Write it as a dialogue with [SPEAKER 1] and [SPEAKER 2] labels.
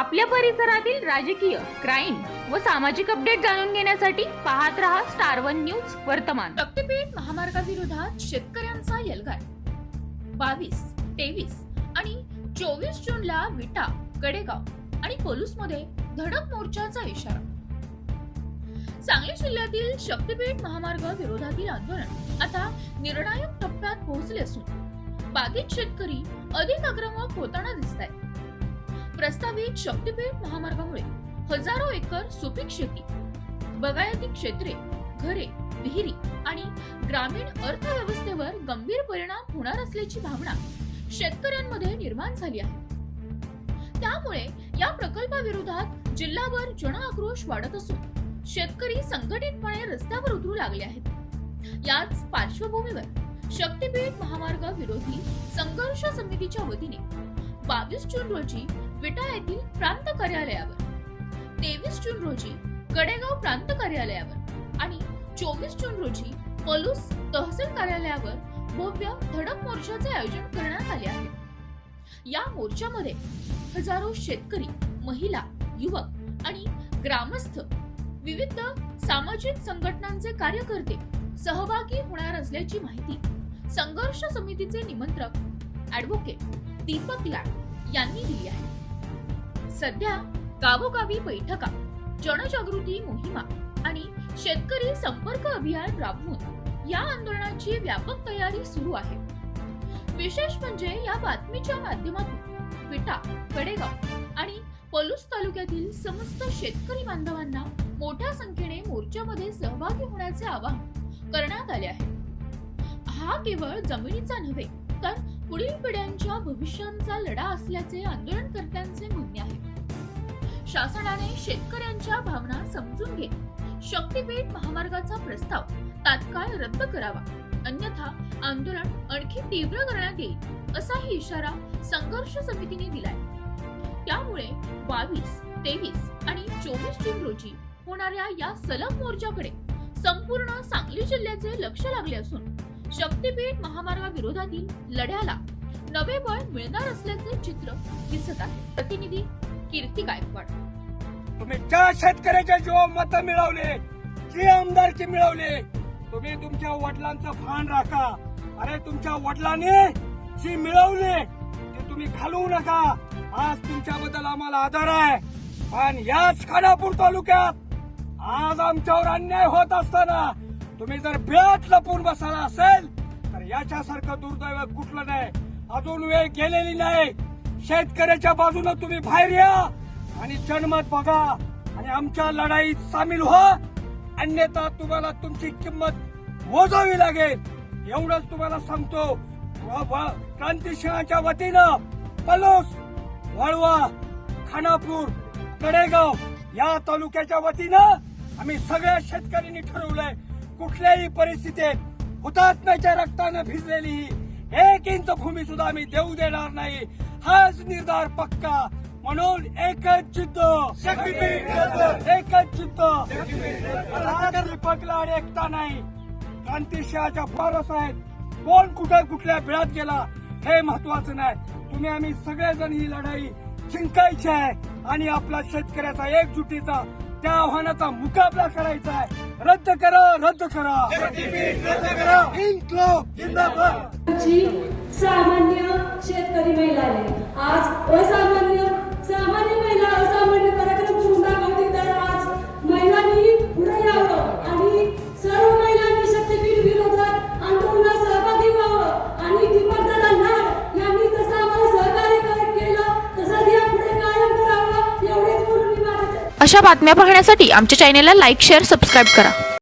[SPEAKER 1] आपल्या परिसरातील राजकीय, क्राईम व सामाजिक अपडेट जाणून घेण्यासाठी पाहत रहा स्टार वन न्यूज वर्तमान।
[SPEAKER 2] शक्तीपीठ महामार्गाविरोधात शेतकऱ्यांचा एल्गार 22, 23 आणि 24 जूनला विटा, कडेगाव आणि पोलूसमध्ये धडक मोर्चाचा इशारा। सांगली जिल्ह्यातील शक्तीपीठ महामार्ग विरोधातील आंदोलन आता निर्णायक टप्प्यात पोहोचले असून बाधित शेतकरी अधिक आक्रमक होताना दिसत आहेत। प्रस्तावित शक्तीपीठ महामार्गामुळे हजारो एकर सुपीक शेती, बागायती क्षेत्रे, घरे, विहिरी आणि ग्रामीण अर्थव्यवस्थेवर गंभीर परिणाम होणार असल्याची भावना शेतकऱ्यांमध्ये निर्माण झाली आहे। त्यामुळे या प्रकल्पाविरोधात जिल्हाभर जनआक्रोश वाढत असून शेतकरी संघटितपणे रस्त्यावर उतरू लागले आहेत। याच पार्श्वभूमीवर शक्तीपीठ महामार्ग विरोधी संघर्ष समितीच्या वतीने 22 जून रोजी विटा येथील प्रांत कार्यालयावर, 23 जून रोजी कडेगाव प्रांत कार्यालयावर आणि 24 जून रोजी पलूस तहसील कार्यालयावर भव्य धडक मोर्चाचे आयोजन करण्यात आले आहे। या मोर्चामध्ये हजारो शेतकरी, महिला, युवक आणि ग्रामस्थ, विविध सामाजिक संघटनांचे कार्यकर्ते सहभागी होणार असल्याची माहिती संघर्ष समितीचे निमंत्रक ॲडव्होकेट दीपक लाड यांनी दिली आहे। सध्या गावोगावी बैठका, जनजागृती मोहिमा आणि शेतकरी संपर्क अभियान राबवून या आंदोलनाची व्यापक तयारी सुरू आहे। विशेष म्हणजे या बातमीच्या माध्यमातून विटा, कडेगाव आणि पलूस तालुक्यातील समस्त शेतकरी बांधवांना मोठ्या संख्येने मोर्चामध्ये सहभागी होण्याचे आवाहन करण्यात आले आहे। हा केवळ जमिनीचा नव्हे तर पुढील पिढ्यांच्या भविष्याचा लढा असल्याचे आंदोलनकर्त्यांचे म्हणणे आहे। शासनाने शेतकऱ्यांच्या भावना समजून घेत शक्तीपीठ महामार्गाचा प्रस्ताव तात्काळ रद्द करावा, अन्यथा आंदोलन आणखी तीव्र करण्यात येईल असाही इशारा संघर्ष समितीने दिलाय। त्यामुळे 22, 23 आणि 24 जून रोजी होणाऱ्या या सलग मोर्चाकडे संपूर्ण सांगली जिल्ह्याचे लक्ष लागले असून शक्तीपीठ महामार्गाविरोधातील लढ्याला नवे बळ मिळणार असल्याचे चित्र दिसत आहे। प्रतिनिधी कीर्ती गायकवाड।
[SPEAKER 3] तुम्ही ज्या शेतकऱ्याच्या जीवा मत मिळवले, जे आमदारकी मिळवले, तुम्ही तुमच्या वडिलांचं भान राखा। अरे तुमच्या वडिलांनी जी मिळवले ते तुम्ही घालवू नका। आज तुमच्याबद्दल आम्हाला आदर आहे, पण याच खानापूर तालुक्यात आज आमच्यावर अन्याय होत असताना तुम्ही जर बिळात लपून बसायला असेल तर याच्यासारखं दुर्दैव कुठलं नाही। अजून वेळ गेलेली नाही। शेतकऱ्याच्या बाजूने तुम्ही बाहेर या आणि जनमत बघा आणि आमच्या लढाईत सामील व्हा, अन्यथा तुम्हाला तुमची किंमत मोजावी लागेल। एवढंच तुम्हाला सांगतो। क्रांतिसिंहाच्या वतीनं पलूस, वाळवा, खानापूर, कडेगाव या तालुक्याच्या वतीनं आम्ही सगळ्या शेतकऱ्यांनी ठरवलंय, कुठल्याही परिस्थितीत हुतात्म्याच्या रक्तानं भिजलेली एक इंच भूमी सुद्धा आम्ही देऊ देणार नाही। हाच निर्धार पक्का। म्हणून एकच जिद्द, एकच जिद्द। दीपक लाड एकटा नाही, क्रांतिसिंहाच्या फारस आहेत। कोण कुठल्या बिळात गेला हे महत्वाचं नाही। तुम्ही आम्ही सगळेजण ही लढाई जिंकायची आहे आणि आपला शेतकऱ्याचा एकजुटीचा त्या आव्हानाचा मुकाबला करायचा आहे। रद्द करा, रद्द करा, रद्द करा। इन्क्लाब जिंदाबाद।
[SPEAKER 4] सामान्य शेतकरी महिला आज सामान्य महिला असामान्य कार्यक्रम करून दाखवते। तर आज महिलांनी पुढे यावं आणि सर्व महिलांनी शक्तीपीठ विरोधात आंदोलनात सहभागी व्हावं आणि दीपक लाड यांनी जसं आम्हाला सहकार्य केलं तसं यापुढे कायम करावं, एवढेच बोलून मी माझ्या
[SPEAKER 1] अशा बातम्या पाहण्यासाठी आमच्या चॅनेलला लाईक, शेअर, सबस्क्राईब करा।